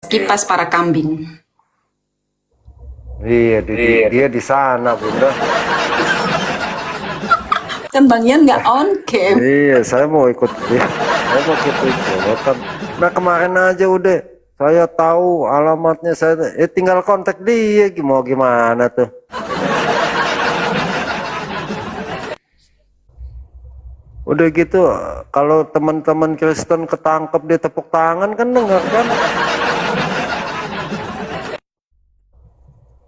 kipas para kambing. Iya, dia di sana, Bunda. Kan Bang Ian nggak on cam. Iya, saya mau ikut dia. Saya mau ikut kan. Nah kemarin aja udah, saya tahu alamatnya saya. Tinggal kontak dia, mau gimana tuh? Udah gitu, kalau teman-teman Kristen ketangkep dia tepuk tangan kan dengar kan?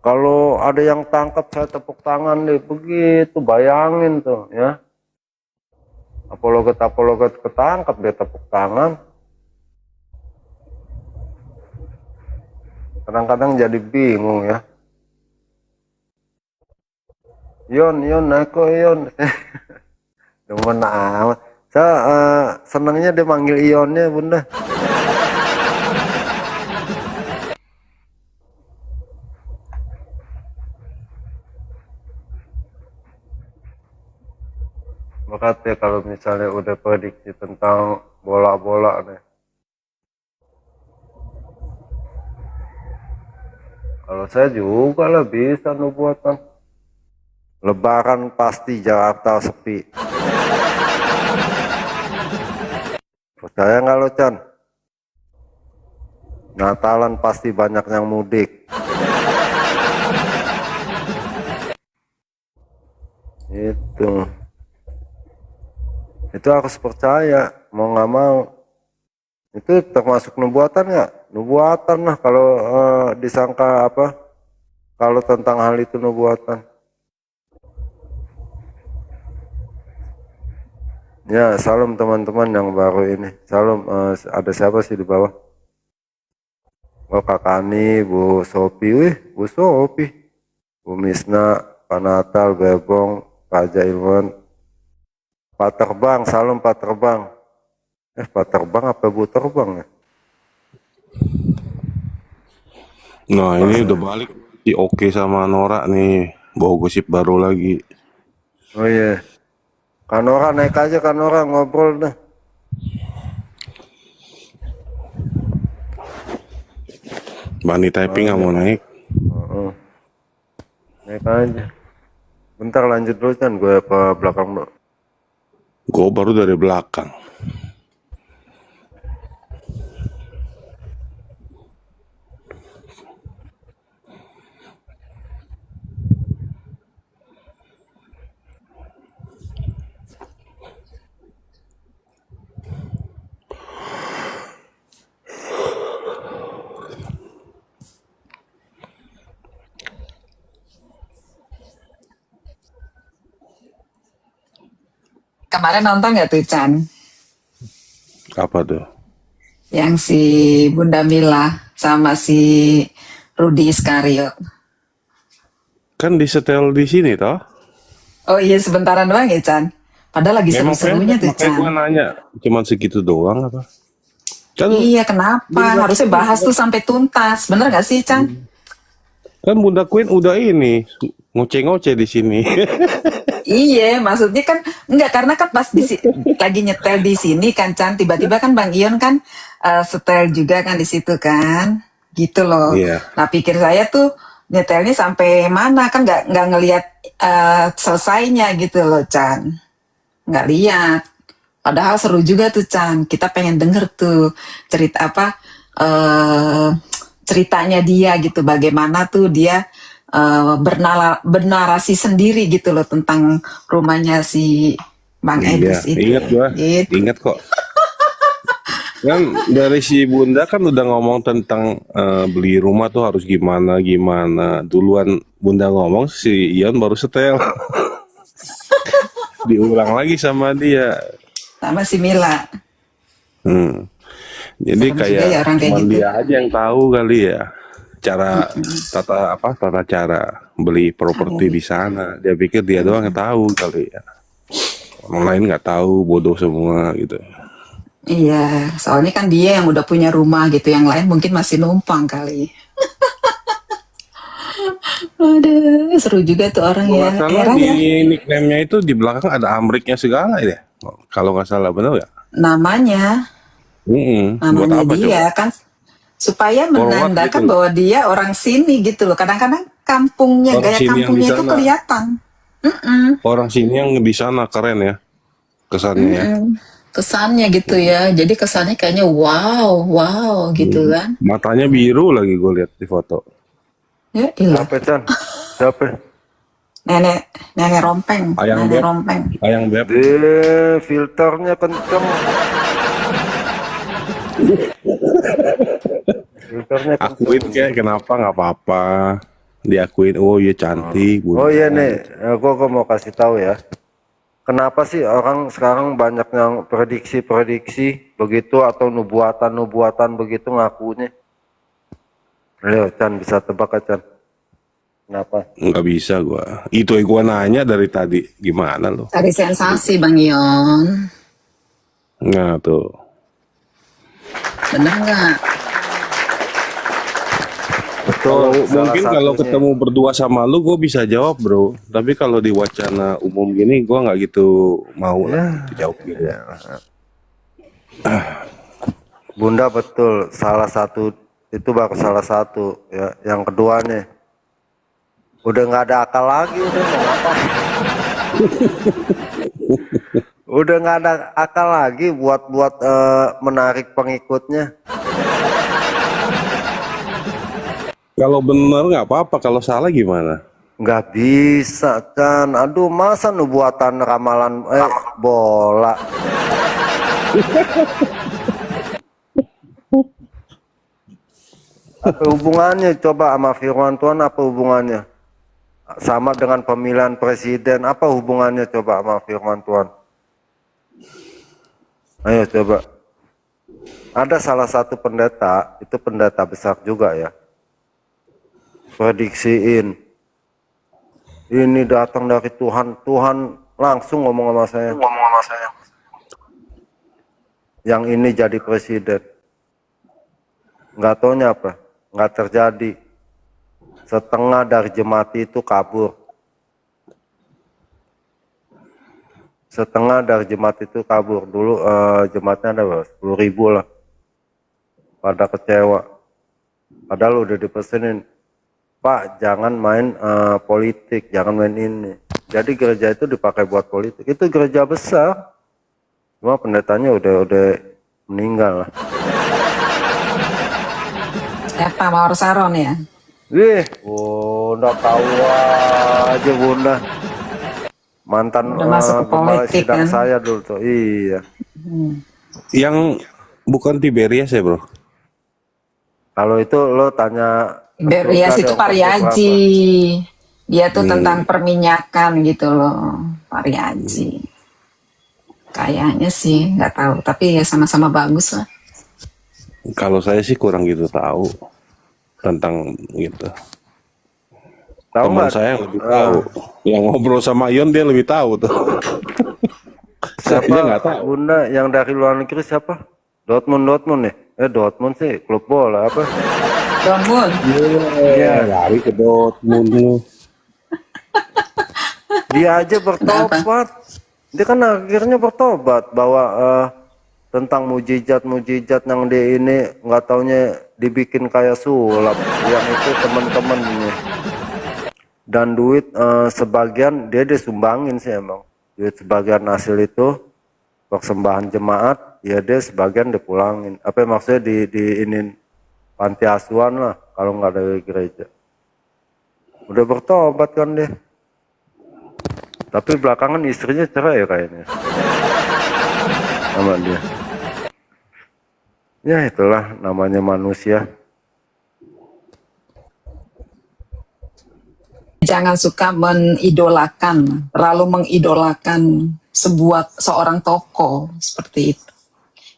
Kalau ada yang tangkap saya tepuk tangan deh, begitu bayangin tuh ya. Apologet ketangkap dia tepuk tangan. Kadang-kadang jadi bingung ya. Yon naik kok Yon. Demen amat. Saya senangnya dia manggil Ionnya Bunda. Makanya kalau misalnya udah prediksi tentang bola-bola nih. Kalau saya juga lah bisa nubuatan. Lebaran pasti Jakarta sepi. Percaya nggak lo Chan? Natalan pasti banyak yang mudik. Itu harus percaya, mau nggak mau. Itu termasuk nubuatan nggak? Nubuatan lah kalau disangka apa? Kalau tentang hal itu nubuatan. Ya, salam teman-teman yang baru ini. Salam, ada siapa sih di bawah? Oh, Kak Ani, Bu Sopi, Bu Sopi, Bu Misna, Pak Natal, Bebong, Pak Jailwan, Pak Terbang, salam Pak Terbang. Pak Terbang apa Bu Terbang ya? Nah ini udah balik si Oke sama Nora nih, bawa gosip baru lagi. Oh iya, Kak Nora naik aja, Kak Nora ngobrol dah. Bani Typing nggak mau naik. Naik aja. Bentar lanjut dulu kan, gue ke belakang dulu. Gue baru dari belakang. Kemarin nonton nggak tuh Chan? Apa tuh? Yang si Bunda Mila sama si Rudi Iskariot. Kan disetel di sini toh? Oh iya sebentaran doang ya Chan. Padahal lagi seru-serunya tuh Makanya Chan. gue nanya, cuman segitu doang apa? Kan, Iya kenapa? Harusnya bahas tuh sampai tuntas. Bener nggak sih Chan? kan Bunda Queen udah ini ngoceh-ngoceh di sini. Iya, maksudnya kan enggak karena kan pas lagi nyetel di sini kan Chan, tiba-tiba kan Bang Ion kan setel juga kan di situ kan, gitu loh. Iya. Nah pikir saya tuh nyetelnya sampai mana kan nggak ngelihat selesainya gitu loh Chan, nggak lihat. Padahal seru juga tuh Chan, kita pengen denger tuh cerita apa ceritanya dia gitu, bagaimana tuh dia bernarasi sendiri gitu loh tentang rumahnya si Bang Edis itu. Ingat gua, gitu. ingat kok. Kan dari si Bunda kan udah ngomong tentang beli rumah tuh harus gimana. Duluan Bunda ngomong, si Ion baru setel. Diulang lagi sama dia. Sama si Mila. Jadi Serem kayak juga ya orang kayak cuma gitu. dia aja yang tahu kali ya cara tata cara beli properti di sana. Dia pikir dia doang yang tahu kali ya. Orang lain nggak tahu, bodoh semua gitu. Iya, soalnya kan dia yang udah punya rumah gitu, yang lain mungkin masih numpang kali. Aduh, seru juga tuh orang Kalau ya. nggak salah Heran di ya. nickname-nya itu di belakang ada Amriknya segala ya. Kalau nggak salah, benar nggak? Namanya Buat apa dia coba? kan supaya Forward menandakan gitu. bahwa dia orang sini gitu loh. Kadang-kadang kampungnya, Orang gaya sini yang di kampungnya itu sana. kelihatan. Orang sini yang di sana keren ya kesannya ya. Kesannya gitu ya. Jadi kesannya kayaknya wow, wow gitu kan. Matanya biru lagi gue lihat di foto. Ya ilah. Siapa Chan? Siapa? Nenek rompeng, Ayang nenek Beb. rompeng. Ayang Beb. Filternya kenceng. Filternya kenceng. Akuin kayak kenapa nggak apa-apa. Diakuin, oh iya cantik. Oh iya nih, gua mau kasih tahu ya. Kenapa sih orang sekarang banyak yang prediksi-prediksi begitu atau nubuatan-nubuatan begitu ngakunya? Ayo Chan, bisa tebak kan Chan? Kenapa? Nggak bisa gua. Itu gua nanya dari tadi. Gimana lo? Cari sensasi Bang Ion. Nah tuh. Bener nggak? Betul. Mungkin kalau ketemu berdua sama lu gue bisa jawab bro. Tapi kalau di wacana umum gini gue nggak gitu mau lah jawab gitu. Bunda betul, salah satu itu baru salah satu ya. Yang keduanya udah nggak ada akal lagi, udah mau ngapain? Udah nggak ada akal lagi buat menarik pengikutnya. Kalau bener nggak apa-apa, kalau salah gimana? Nggak bisa kan, aduh masa nubuatan ramalan bola. Apa hubungannya coba sama firman Tuhan, apa hubungannya? Sama dengan pemilihan presiden, apa hubungannya coba sama firman Tuhan? Ayo coba. Ada salah satu pendeta, itu pendeta besar juga ya, prediksiin ini datang dari Tuhan. Tuhan langsung ngomong sama saya, yang ini jadi presiden. Nggak taunya apa, nggak terjadi. Setengah dari jemaat itu kabur. Setengah dari jemaat itu kabur. Dulu jemaatnya ada 10.000 lah, pada kecewa. Padahal udah dipesenin, Pak jangan main politik, jangan main ini. Jadi gereja itu dipakai buat politik. Itu gereja besar, cuma pendetanya udah meninggal lah. Siapa Mawar Saron ya? Wih, Bunda tahu aja Bunda. Mantan Udah masuk ke gembala politik sidang kan? saya dulu tuh. Iya. Yang bukan Tiberias ya bro? Kalau itu lo tanya Berias itu Pariaji. Dia tuh tentang perminyakan gitu loh, Pariaji. Kayaknya sih, nggak tahu. Tapi ya sama-sama bagus lah. Kalau saya sih kurang gitu tahu tentang gitu. tahu Teman nggak? saya yang lebih tahu. Yang ngobrol sama Ion dia lebih tahu tuh. Siapa Dia nggak tahu. Bunda yang dari luar negeri siapa? Dortmund ya? Dortmund sih klub bola apa? Dortmund. Iya, lari ke Dortmund lu. Dia aja bertobat. Dia kan akhirnya bertobat bahwa tentang mujizat yang dia ini nggak taunya dibikin kayak sulap. Yang itu teman-temannya. Dan duit sebagian dia disumbangin sih emang. Duit sebagian hasil itu persembahan jemaat, ya dia sebagian dipulangin. Apa maksudnya diinin panti asuhan lah kalau nggak dari gereja. Udah bertobat kan dia. Tapi belakangan istrinya cerai ya kayaknya sama dia. Ya itulah namanya manusia. Jangan suka terlalu mengidolakan seorang tokoh seperti itu.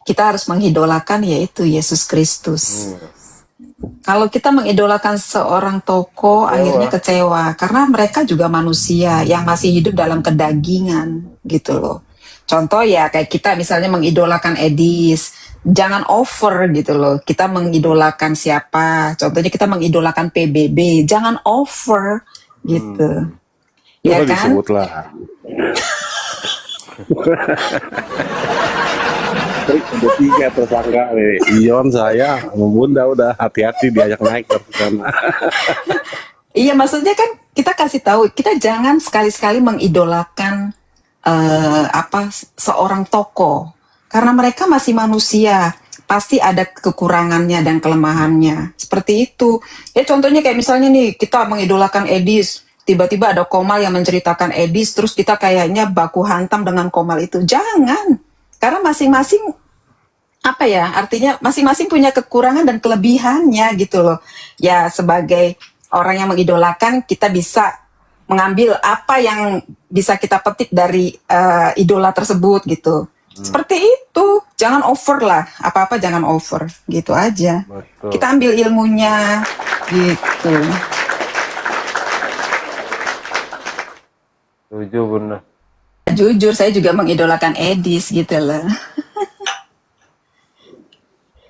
Kita harus mengidolakan yaitu Yesus Kristus. Kalau kita mengidolakan seorang tokoh, akhirnya kecewa karena mereka juga manusia yang masih hidup dalam kedagingan gitu loh. Contoh ya kayak kita misalnya mengidolakan Edis, jangan over gitu loh. Kita mengidolakan siapa? Contohnya kita mengidolakan PBB, jangan over gitu. Ya Coba kan? disebut lah. Trik ada 3 tersangka nih. Ion, saya, sama Bunda udah hati-hati diajak naik ke sana. Iya, maksudnya kan kita kasih tahu, kita jangan sekali-sekali mengidolakan seorang tokoh, karena mereka masih manusia, pasti ada kekurangannya dan kelemahannya. Seperti itu. Ya contohnya kayak misalnya nih, kita mengidolakan Edis, tiba-tiba ada Komal yang menceritakan Edis, terus kita kayaknya baku hantam dengan Komal itu. Jangan, karena masing-masing artinya masing-masing punya kekurangan dan kelebihannya gitu loh. Ya sebagai orang yang mengidolakan, kita bisa mengambil apa yang bisa kita petik dari idola tersebut gitu. Seperti itu, jangan over lah, apa-apa jangan over, gitu aja. Betul. Kita ambil ilmunya, gitu. Setuju Bunda. Jujur, saya juga mengidolakan Edis gitu loh.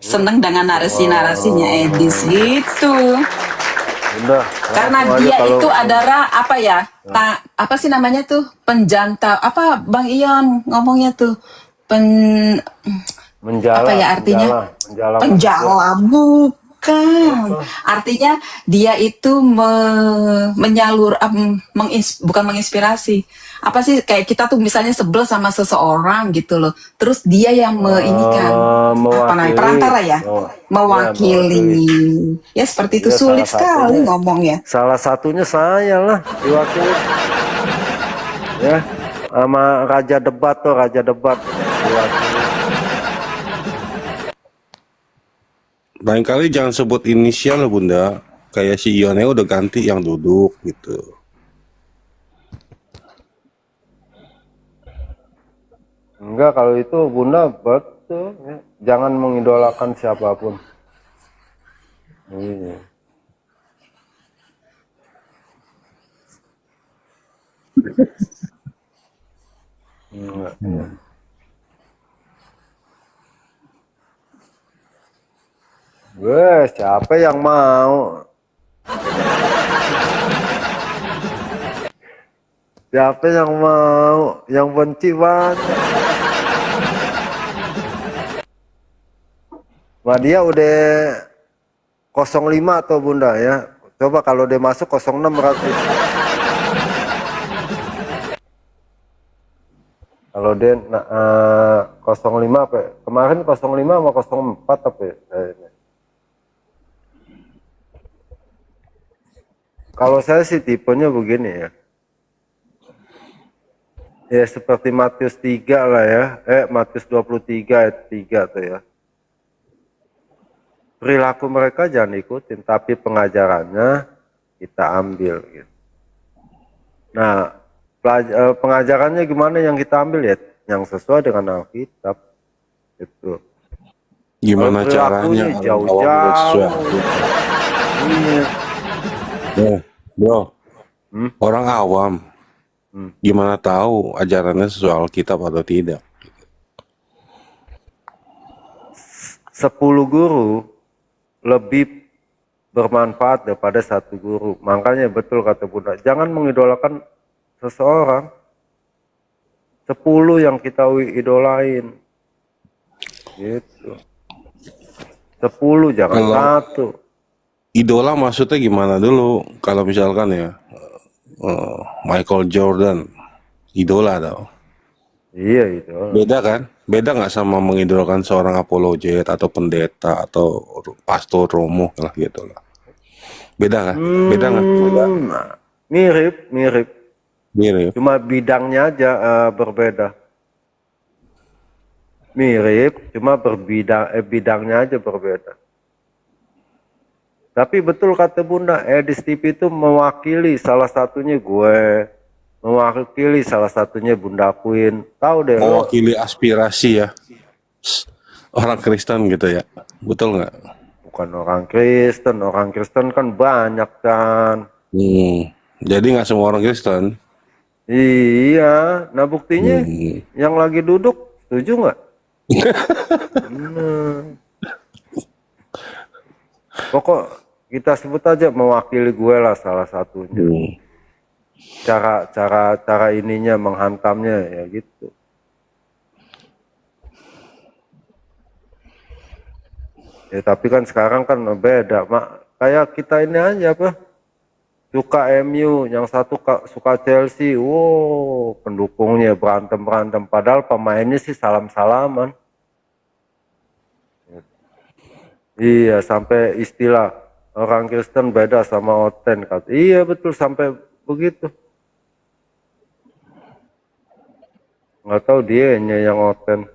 Seneng dengan narasi-narasinya Edis gitu. Bunda, Karena langsung aja dia kalau itu adalah apa sih namanya tuh, penjantau, apa Bang Ion ngomongnya tuh, menjala, apa ya artinya? menjala Penjala, bukan. Artinya dia itu menyalur, bukan menginspirasi. Apa sih, kayak kita tuh misalnya sebel sama seseorang gitu loh. Terus dia yang mewakili. perantara ya? Mewakili. Ya, Ya seperti itu, Ya, sulit salah sekali satunya. ngomongnya. Salah satunya saya lah diwakili. Ya, sama Raja Debat diwakili. Lain kali jangan sebut inisial loh Bunda. Kayak si Ionnya udah ganti yang duduk gitu. Enggak, kalau itu Bunda betul ya. Jangan mengidolakan siapapun. Iya. Enggak. Ya. Weh, siapa yang mau? Siapa yang mau? Yang benci banget. Wah, dia udah 05 atau Bunda ya. Coba kalau dia masuk 06 berarti. Kalau dia 05 apa ya? Kemarin 05 sama 04 apa ya? Kalau saya sih tipenya begini ya. Ya seperti Matius 3 lah ya. Matius 23 ayat 3 tuh ya. Perilaku mereka jangan ikutin, tapi pengajarannya kita ambil gitu. Nah, pengajarannya gimana yang kita ambil ya? Yang sesuai dengan Alkitab. Gitu. Gimana Kalau caranya? perilakunya jauh-jauh. Iya. Bro, orang awam gimana tahu ajarannya sesuai Alkitab atau tidak? 10 guru lebih bermanfaat daripada 1 guru. Makanya betul kata Bunda, jangan mengidolakan seseorang. 10 yang kita idolain. Gitu. 10 jangan Kalau 1. Idola maksudnya gimana dulu? Kalau misalkan ya Michael Jordan, idola tau. Iya itu. Beda kan? Beda nggak sama mengidolakan seorang apologet atau pendeta atau pastor romo lah gitu lah. Beda kan? Beda nggak? Beda. Mirip. Mirip. Cuma bidangnya aja berbeda. Mirip, cuma bidangnya aja berbeda. Tapi betul kata Bunda, Edis TV itu mewakili salah satunya gue, mewakili salah satunya Bunda Queen. Tahu deh. Mewakili aspirasi ya orang Kristen gitu ya, betul nggak? Bukan orang Kristen kan banyak kan. Jadi nggak semua orang Kristen. Iya, nah buktinya yang lagi duduk setuju nggak? Pokok kita sebut aja mewakili gue lah salah satunya. Cara ininya menghantamnya ya gitu. Ya tapi kan sekarang kan beda, Mak. Kayak kita ini aja apa? Suka MU, yang satu suka Chelsea. Wow, pendukungnya berantem-berantem. Padahal pemainnya sih salam-salaman. Iya, sampai istilah orang Kristen beda sama Oten. Iya betul, sampai begitu. Nggak tahu dianya yang Oten.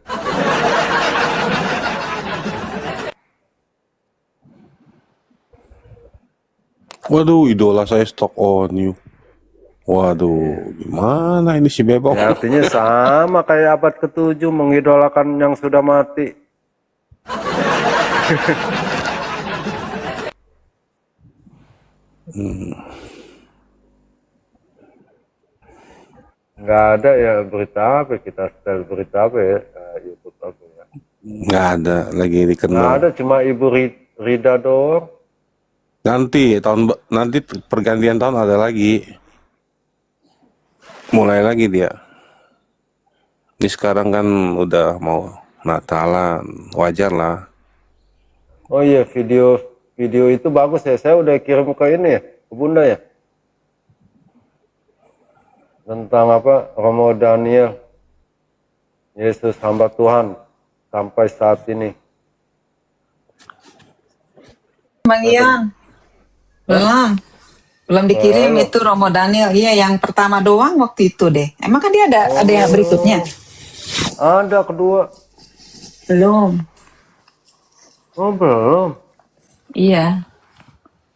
Waduh, idola saya Stock on You. Waduh, gimana ini si Bebok? Ya, artinya sama kayak abad ke-7 mengidolakan yang sudah mati. Nggak ada ya berita apa, kita setel berita apa ya, YouTube apa ya. Nggak ada, lagi Nggak dikenal. ada, cuma Ibu Rida doang. Nanti pergantian tahun ada lagi. Mulai lagi dia. Ini sekarang kan udah mau Natalan, wajar lah. Oh iya, video itu bagus ya, saya udah kirim ke ini ya, ke Bunda ya. Tentang apa, Romo Daniel, Yesus hamba Tuhan sampai saat ini. Bang Ion, belum dikirim itu Romo Daniel. Iya, yang pertama doang waktu itu deh. Emang kan dia ada yang berikutnya? Ada kedua. Belum. Oh belum. Iya.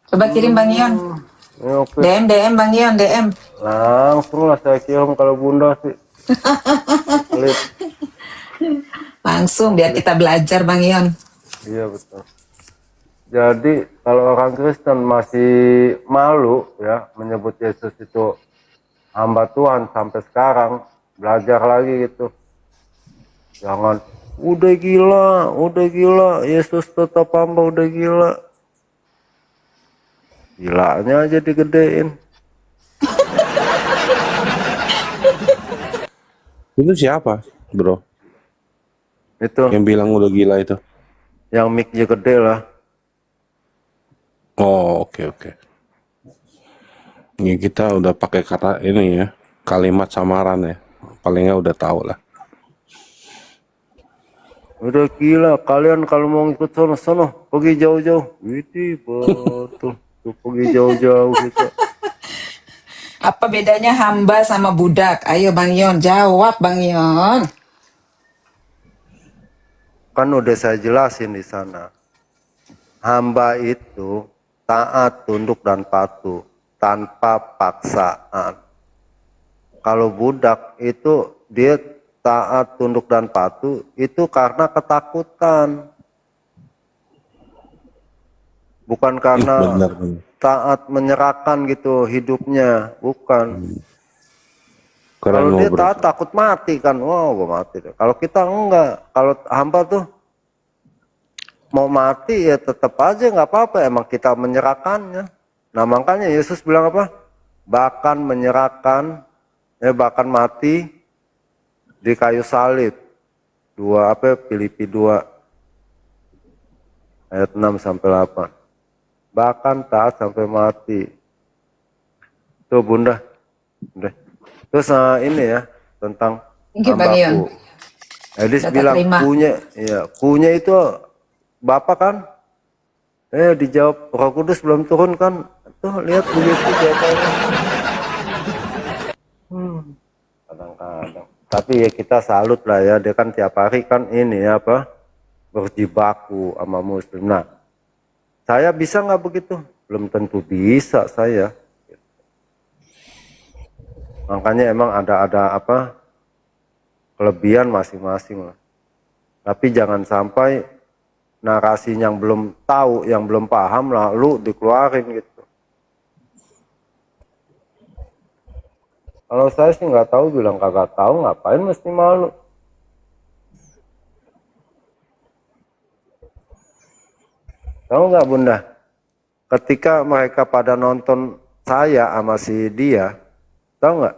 Coba kirim Bang Ion. Ya, oke. DM Bang Ion, DM. Langsung lah saya kirim kalau Bunda sih. Pelit. Langsung biar kita belajar Bang Ion. Iya betul. Jadi kalau orang Kristen masih malu ya menyebut Yesus itu hamba Tuhan sampai sekarang, belajar lagi gitu. Jangan udah gila, Yesus tetap hamba, udah gila. Gilanya aja digedein. Itu siapa, bro? Itu Yang bilang udah gila itu? yang mic-nya gede lah. Oh, oke. Ini kita udah pakai kata ini ya, kalimat samaran ya. Palingnya udah tahu lah. Udah gila, kalian kalau mau ikut sono, pergi jauh-jauh. Widih, betul. Tuh, pergi jauh-jauh gitu. Apa bedanya hamba sama budak? Ayo Bang Ion, jawab Bang Ion. Kan udah saya jelasin di sana. Hamba itu taat, tunduk, dan patuh tanpa paksaan. Kalau budak itu dia taat, tunduk, dan patuh itu karena ketakutan. Bukan karena Bener. taat menyerahkan gitu hidupnya, bukan. Keren Kalau lo, dia bro. taat takut mati kan, wah gua mati deh. Kalau kita enggak, kalau hamba tuh mau mati ya tetap aja nggak apa-apa, emang kita menyerahkannya. Nah makanya Yesus bilang apa? Bahkan menyerahkan, bahkan mati di kayu salib. Filipi 2 ayat 6 sampai 8. Bahkan taat sampai mati. Tuh Bunda. Udah. Terus ini ya tentang Oke, Bang Ion. hambaku. Edis Data bilang terima. kunya itu Bapak kan? Dijawab Roh Kudus belum turun kan? Tuh lihat begitu jawabannya. Kadang-kadang. Tapi ya kita salut lah ya, dia kan tiap hari kan ini ya apa? Berjibaku sama Muslim. Nah, saya bisa nggak begitu? Belum tentu bisa saya. Makanya emang ada apa? Kelebihan masing-masing lah. Tapi jangan sampai narasi yang belum tahu, yang belum paham lalu dikeluarin gitu. Kalau saya sih nggak tahu, bilang kagak tahu, ngapain mesti malu? Tahu nggak Bunda? Ketika mereka pada nonton saya sama si dia, tahu nggak?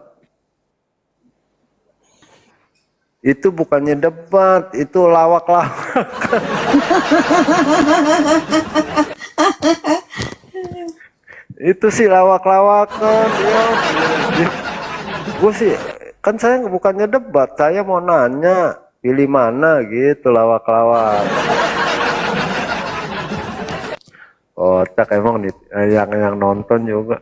Itu bukannya debat, itu lawak-lawak. Itu sih lawak-lawakan ya. Gue sih kan saya bukannya debat, saya mau nanya pilih mana gitu lawak-lawak. Otak emang nih yang nonton juga.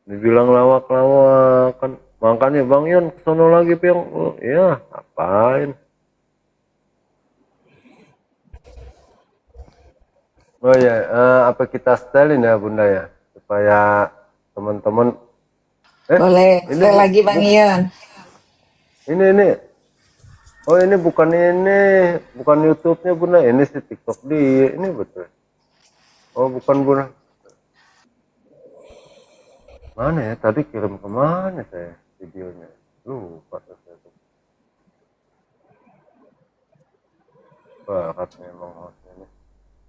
Dibilang lawak-lawak kan, makanya Bang Yon sono lagi Piong. Oh, ya apain. Oh ya, apa kita setelin ya Bunda ya, supaya teman-teman. Boleh, Ini sekali lagi Bang Ion. ini. Oh ini bukan YouTube-nya Bunda, ini si TikTok dia, ini betul. Oh bukan Bunda. Mana ya? Tadi kirim kemana saya videonya? Lupa saya. Barat memang hostnya nih.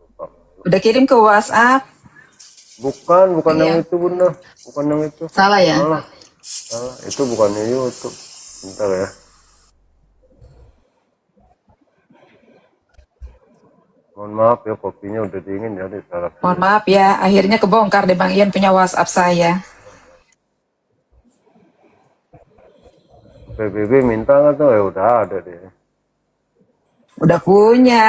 Lupa. Udah kirim ke WhatsApp. Bukan yang Iya. itu Bunda. Bukan yang itu. Salah ya? Salah. Itu bukannya YouTube. Bentar ya. Mohon maaf ya, kopinya udah dingin jadi salah. Mohon maaf ya, akhirnya kebongkar deh Bang Ion punya WhatsApp saya. PBB minta nggak tuh? Ya udah ada deh. Udah punya.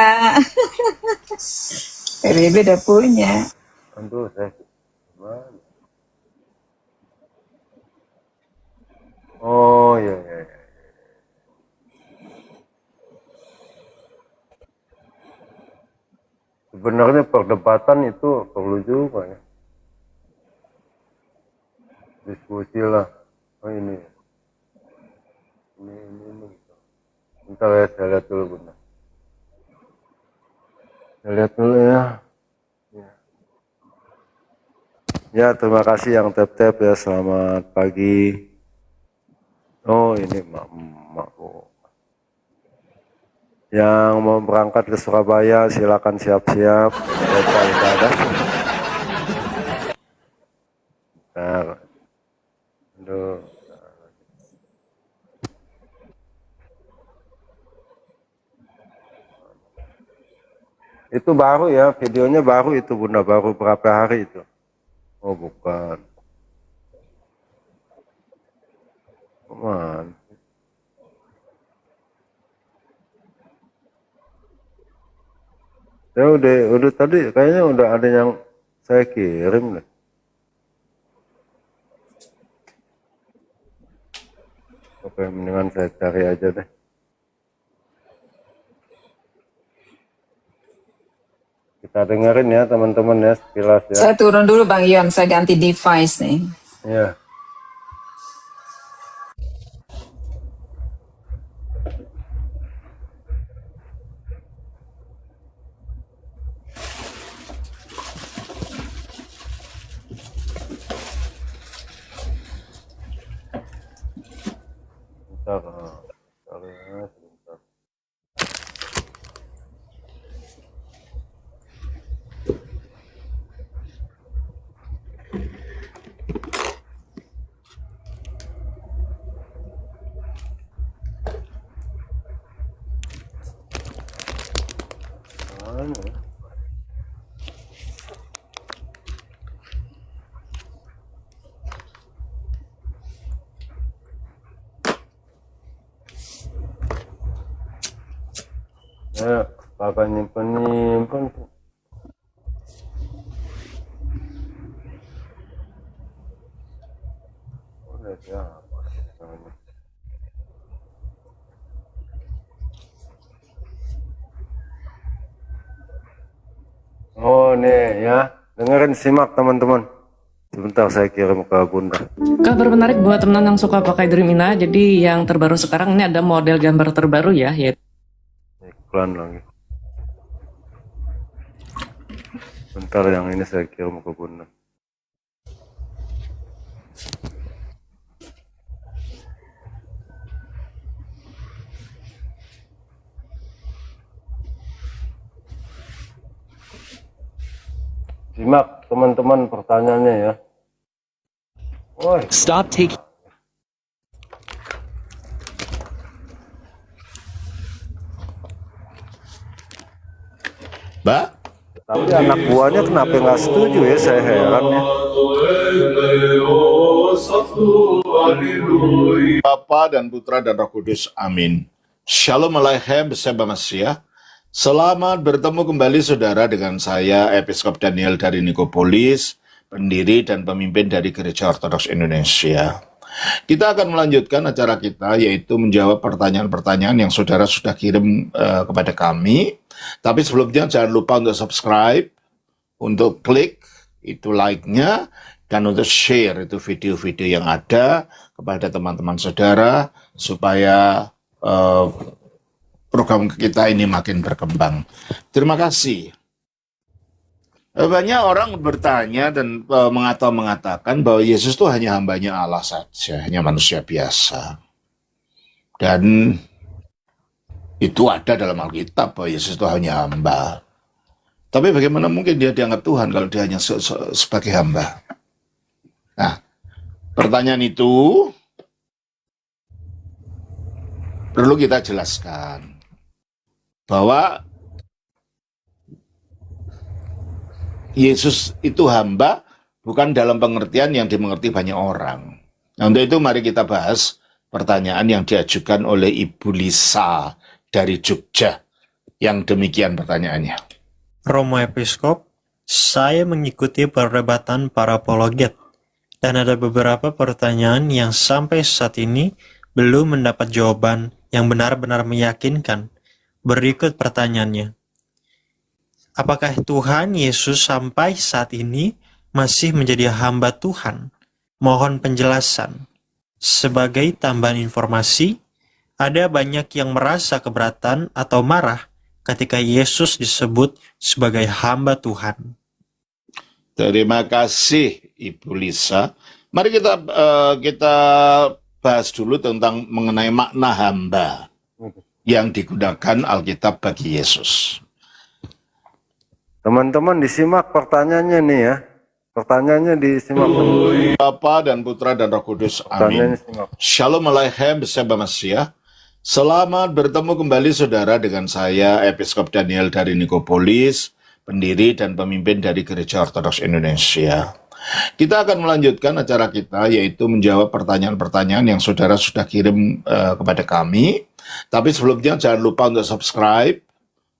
PBB udah punya. Aduh saya gimana? Oh iya. Sebenarnya perdebatan itu perlu juga ya. Diskusi lah. Oh ini. Ini. Bentar ya, saya lihat dulu Bunda. Saya lihat dulu ya. Ya, terima kasih yang tap-tap ya. Selamat pagi. Oh, ini mak. Yang mau berangkat ke Surabaya silakan siap-siap. Kereta udah ada. Bentar. Aduh. Itu baru ya, videonya baru itu Bunda, baru berapa hari itu? Oh bukan. Man. Ya udah tadi kayaknya udah ada yang saya kirim deh. Oke, mendingan saya cari aja deh. Kita dengerin ya teman-teman ya sekilas ya. Saya turun dulu Bang Ion, saya ganti device nih. Iya. Bentar. Sebentar. Mana ya? Ya, kakak nyimpen. Udah siapa? Oh nih ya, dengerin simak teman-teman. Sebentar saya kirim ke Bunda. Kabar menarik buat teman yang suka pakai Dreamina. Jadi yang terbaru sekarang ini ada model gambar terbaru ya, yaitu Iklan lagi. Bentar yang ini saya kirim ke Bunda. Simak teman-teman pertanyaannya ya. Woi, Stop taking. Mbak, tapi anak buahnya kenapa nggak setuju ya? Saya heran ya. Bapa dan Putra dan Roh Kudus, amin. Shalom Aleichem bersama Masia. Selamat bertemu kembali saudara dengan saya, Episkop Daniel dari Nikopolis, pendiri dan pemimpin dari Gereja Ortodoks Indonesia. Kita akan melanjutkan acara kita, yaitu menjawab pertanyaan-pertanyaan yang saudara sudah kirim kepada kami. Tapi sebelumnya jangan lupa untuk subscribe, untuk klik itu like-nya, dan untuk share itu video-video yang ada kepada teman-teman saudara, supaya program kita ini makin berkembang. Terima kasih. Banyak orang bertanya dan mengatakan bahwa Yesus itu hanya hambanya Allah saja, hanya manusia biasa. Dan itu ada dalam Alkitab bahwa Yesus itu hanya hamba. Tapi bagaimana mungkin dia dianggap Tuhan kalau dia hanya sebagai hamba? Nah, pertanyaan itu perlu kita jelaskan bahwa Yesus itu hamba bukan dalam pengertian yang dimengerti banyak orang. Nah, untuk itu mari kita bahas pertanyaan yang diajukan oleh Ibu Lisa dari Jogja. Yang demikian pertanyaannya. Romo Episkop, saya mengikuti perdebatan para apologet, dan ada beberapa pertanyaan yang sampai saat ini belum mendapat jawaban yang benar-benar meyakinkan. Berikut pertanyaannya. Apakah Tuhan Yesus sampai saat ini masih menjadi hamba Tuhan? Mohon penjelasan. Sebagai tambahan informasi, ada banyak yang merasa keberatan atau marah ketika Yesus disebut sebagai hamba Tuhan. Terima kasih Ibu Lisa. Mari kita bahas dulu tentang mengenai makna hamba yang digunakan Alkitab bagi Yesus. Teman-teman disimak pertanyaannya nih ya. Pertanyaannya disimak. Bapa dan Putra dan Roh Kudus, amin. Pertanyaannya disimak. Shalom Aleichem bersama Masia. Selamat bertemu kembali saudara dengan saya, Episkop Daniel dari Nikopolis, pendiri dan pemimpin dari Gereja Ortodoks Indonesia. Kita akan melanjutkan acara kita, yaitu menjawab pertanyaan-pertanyaan yang saudara sudah kirim kepada kami. Tapi sebelumnya jangan lupa untuk subscribe,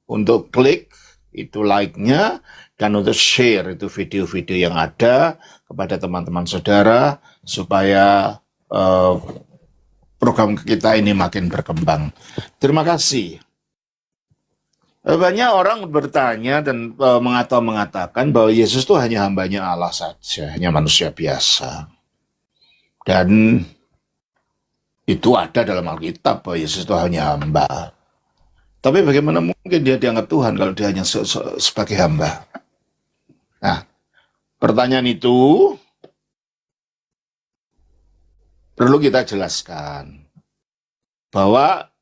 untuk klik itu like-nya, dan untuk share itu video-video yang ada kepada teman-teman saudara, supaya program kita ini makin berkembang. Terima kasih. Banyak orang bertanya dan mengatakan bahwa Yesus itu hanya hambanya Allah saja, hanya manusia biasa. Dan itu ada dalam Alkitab bahwa Yesus itu hanya hamba. Tapi bagaimana mungkin dia dianggap Tuhan kalau dia hanya sebagai hamba? Nah, pertanyaan itu perlu kita jelaskan bahwa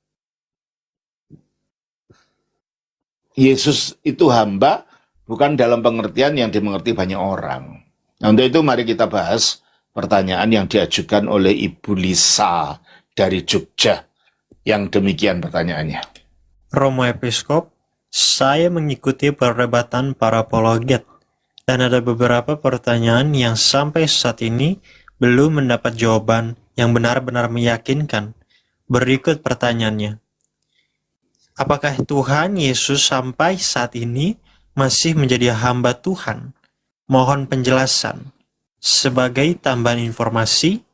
Yesus itu hamba bukan dalam pengertian yang dimengerti banyak orang. Nah, untuk itu mari kita bahas pertanyaan yang diajukan oleh Ibu Lisa dari Jogja. Yang demikian pertanyaannya. Romo Episkop, saya mengikuti perdebatan para apologet, dan ada beberapa pertanyaan yang sampai saat ini belum mendapat jawaban yang benar-benar meyakinkan. Berikut pertanyaannya. Apakah Tuhan Yesus sampai saat ini masih menjadi hamba Tuhan? Mohon penjelasan. Sebagai tambahan informasi,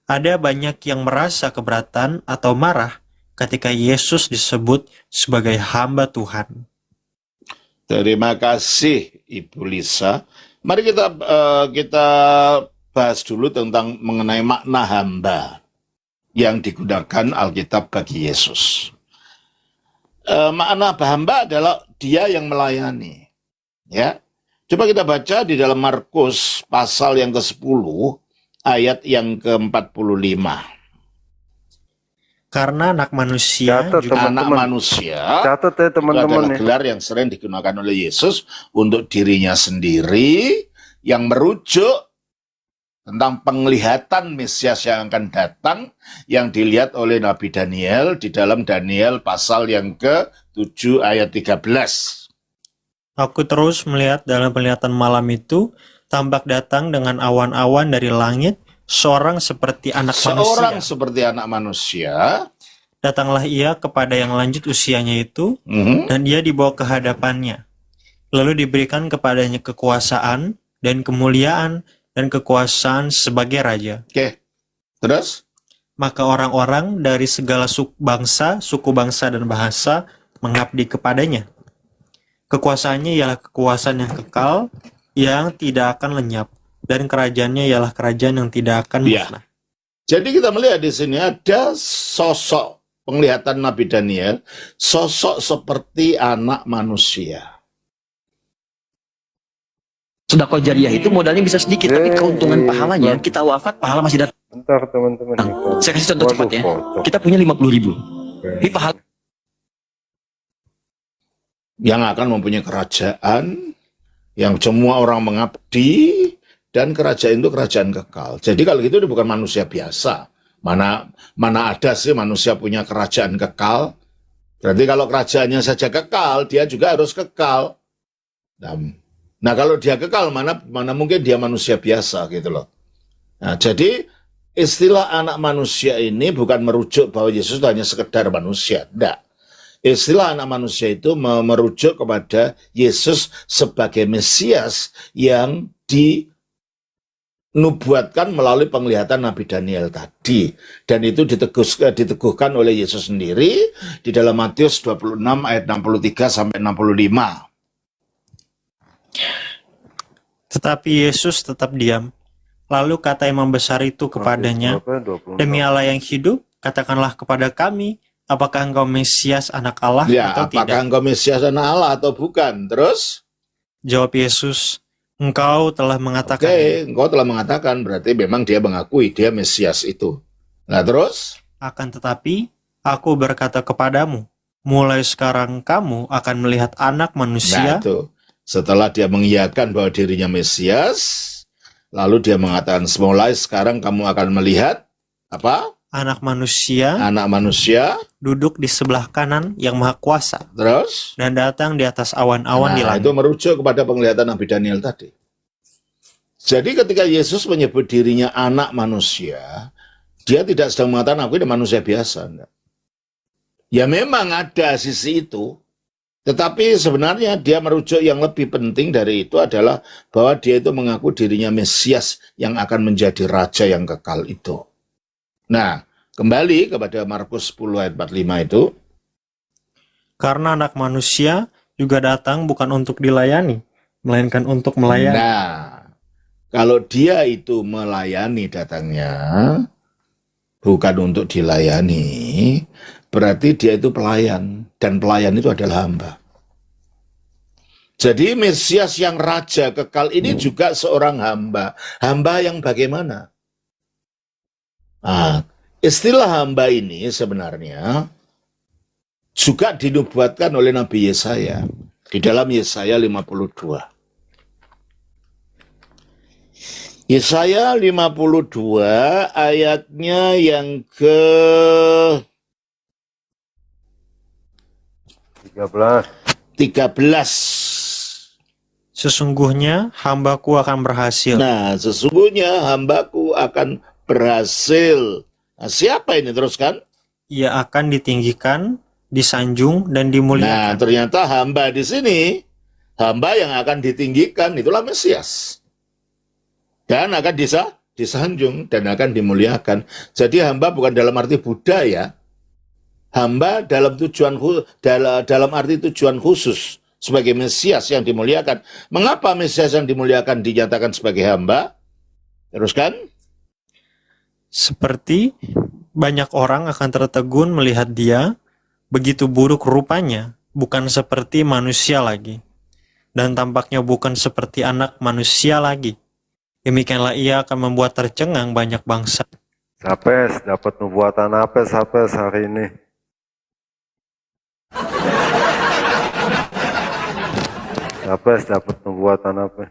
ada banyak yang merasa keberatan atau marah ketika Yesus disebut sebagai hamba Tuhan. Terima kasih Ibu Lisa. Mari kita bahas dulu tentang mengenai makna hamba yang digunakan Alkitab bagi Yesus. Makna hamba adalah dia yang melayani. Ya, coba kita baca di dalam Markus pasal yang ke-10 ayat yang ke-45. Karena anak manusia Catat, juga Anak manusia Catat ya itu teman-teman adalah nih. gelar yang sering digunakan oleh Yesus untuk dirinya sendiri, yang merujuk tentang penglihatan Mesias yang akan datang yang dilihat oleh Nabi Daniel di dalam Daniel pasal yang ke-7 ayat 13. Aku terus melihat dalam penglihatan malam itu, tampak datang dengan awan-awan dari langit, seorang seperti anak Seorang manusia. seperti anak manusia. Datanglah ia kepada yang lanjut usianya itu, Mhm. dan ia dibawa ke hadapannya. Lalu diberikan kepadanya kekuasaan dan kemuliaan dan kekuasaan sebagai raja. Oke. Terus? Maka orang-orang dari segala suku bangsa dan bahasa mengabdi kepadanya. Kekuasaannya ialah kekuasaan yang kekal, yang tidak akan lenyap, dan kerajaannya ialah kerajaan yang tidak akan Iya. musnah. Jadi kita melihat di sini ada sosok penglihatan Nabi Daniel, sosok seperti anak manusia. Sedekah jariah itu modalnya bisa sedikit, tapi keuntungan pahalanya, kita wafat, pahala masih datang. Bentar teman-teman. Saya kasih contoh cepat ya. Foto. Kita punya 50.000. Ini pahala Yang akan mempunyai kerajaan, yang semua orang mengabdi, dan kerajaan itu kerajaan kekal. Jadi kalau gitu dia bukan manusia biasa. Mana ada sih manusia punya kerajaan kekal? Berarti kalau kerajaannya saja kekal, dia juga harus kekal. Nah kalau dia kekal, mana mungkin dia manusia biasa gitu loh. Nah jadi istilah anak manusia ini bukan merujuk bahwa Yesus itu hanya sekedar manusia. Tidak. Istilah anak manusia itu merujuk kepada Yesus sebagai Mesias yang dinubuatkan melalui penglihatan Nabi Daniel tadi. Dan itu diteguhkan oleh Yesus sendiri di dalam Matius 26 ayat 63 sampai 65. Tetapi Yesus tetap diam. Lalu kata imam besar itu kepadanya, "Demi Allah yang hidup, katakanlah kepada kami, apakah engkau Mesias anak Allah Ya, atau apakah tidak?" engkau Mesias anak Allah atau bukan? Terus? Jawab Yesus, "Engkau telah mengatakan." Oke, engkau telah mengatakan, berarti memang dia mengakui dia Mesias itu. Nah terus? Akan tetapi, aku berkata kepadamu, mulai sekarang kamu akan melihat anak Nah manusia. itu. Setelah dia mengiyakan bahwa dirinya Mesias, lalu dia mengatakan, mulai sekarang kamu akan melihat apa? Anak manusia Anak manusia. duduk di sebelah kanan yang maha kuasa Terus? dan datang di atas awan-awan di Nah, langit. itu merujuk kepada penglihatan Nabi Daniel tadi. Jadi ketika Yesus menyebut dirinya anak manusia, dia tidak sedang mengatakan aku ini manusia biasa. Enggak. Ya memang ada sisi itu, tetapi sebenarnya dia merujuk yang lebih penting dari itu adalah bahwa dia itu mengaku dirinya Mesias yang akan menjadi raja yang kekal itu. Nah, kembali kepada Markus 10 ayat 45 itu. Karena anak manusia juga datang bukan untuk dilayani, melainkan untuk melayani. Nah, kalau dia itu melayani datangnya, bukan untuk dilayani, berarti dia itu pelayan. Dan pelayan itu adalah hamba. Jadi Mesias yang raja kekal ini juga seorang hamba. Hamba yang bagaimana? Nah, istilah hamba ini sebenarnya juga dinubuatkan oleh Nabi Yesaya di dalam Yesaya 52. Yesaya 52 ayatnya yang ke 13. Sesungguhnya hambaku akan berhasil. Nah, sesungguhnya hambaku akan berhasil. Nah, siapa ini teruskan? Ia akan ditinggikan, disanjung, dan Nah, dimuliakan. ternyata hamba di sini, hamba yang akan ditinggikan itulah Mesias. Dan akan disanjung dan akan dimuliakan. Jadi hamba bukan dalam arti Buddha ya. Hamba dalam arti tujuan khusus sebagai Mesias yang dimuliakan. Mengapa Mesias yang dimuliakan dinyatakan sebagai hamba? Teruskan. Seperti banyak orang akan tertegun melihat dia, begitu buruk rupanya, bukan seperti manusia lagi. Dan tampaknya bukan seperti anak manusia lagi. Demikianlah ia akan membuat tercengang banyak bangsa. Sapes, dapat nubuatan apa Sapes hari ini? Sapes dapat nubuatan apa?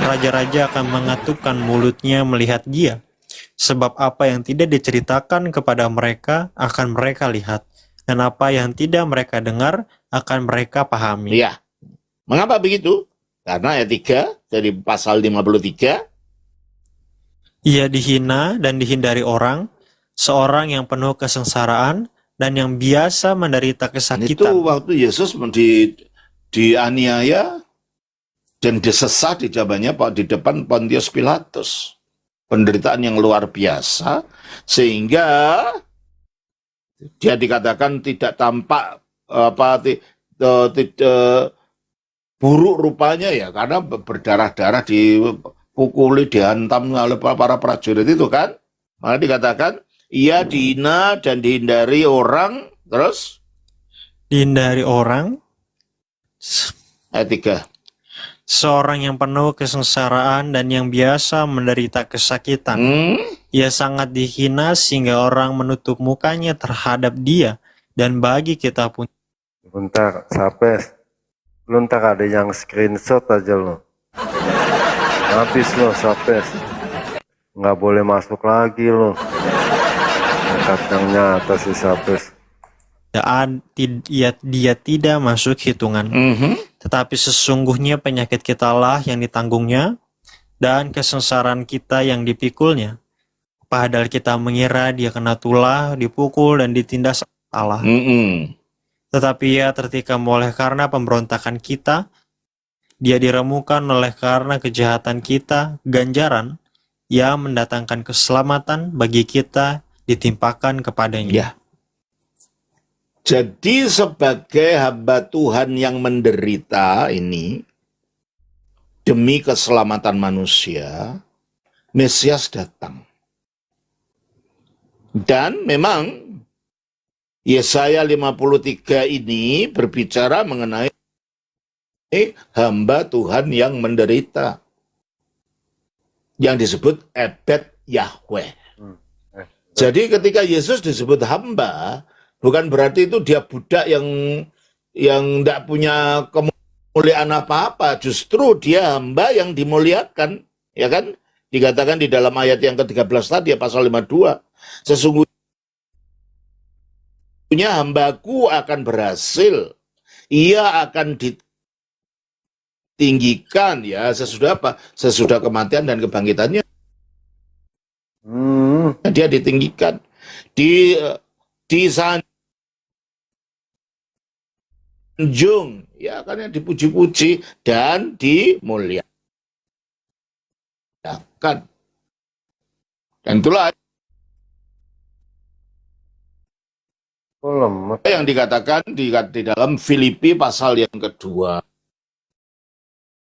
raja-raja akan mengatupkan mulutnya melihat dia. Sebab apa yang tidak diceritakan kepada mereka akan mereka lihat, dan apa yang tidak mereka dengar akan mereka pahami. Ya. Mengapa begitu? Karena ayat 3 dari pasal 53. Ia dihina dan dihindari orang, seorang yang penuh kesengsaraan dan yang biasa menderita Itu kesakitan. waktu Yesus dianiaya dan disesat di jabatannya di depan Pontius Pilatus. Penderitaan yang luar biasa, sehingga dia dikatakan tidak tampak buruk rupanya ya, karena berdarah-darah, dipukuli, dihantam oleh para prajurit itu kan. Maka dikatakan ia dihina dan dihindari orang, terus Dihindari orang, ayat 3. seorang yang penuh kesengsaraan dan yang biasa menderita kesakitan. Ia sangat dihina sehingga orang menutup mukanya terhadap dia, dan bagi kita pun. Bentar, Sapes. Lu ntar ada yang screenshot aja lo. Habis lo, Sapes. Nggak boleh masuk lagi lo. Nekat yang nyata si Sapes. Dia tidak masuk hitungan. Tetapi sesungguhnya penyakit kitalah yang ditanggungnya, dan kesengsaraan kita yang dipikulnya. Padahal kita mengira dia kena tulah, dipukul, dan ditindas Allah. Tetapi ia tertikam oleh karena pemberontakan kita, dia diremukan oleh karena kejahatan kita, ganjaran yang mendatangkan keselamatan bagi kita ditimpakan kepadanya. Ya. Jadi sebagai hamba Tuhan yang menderita ini demi keselamatan manusia, Mesias datang. Dan memang Yesaya 53 ini berbicara mengenai hamba Tuhan yang menderita, yang disebut Ebed Yahweh. Jadi ketika Yesus disebut hamba, bukan berarti itu dia budak yang tidak punya kemuliaan apa-apa. Justru dia hamba yang dimuliakan, ya kan? Dikatakan di dalam ayat yang ke-13 tadi, pasal 52. Sesungguhnya hambaku akan berhasil. Ia akan ditinggikan, ya, sesudah apa? Sesudah kematian dan kebangkitannya. Dia ditinggikan. Di sanjung, ya, karena dipuji-puji dan dimuliakan. Dan itulah yang dikatakan di dalam Filipi pasal yang kedua.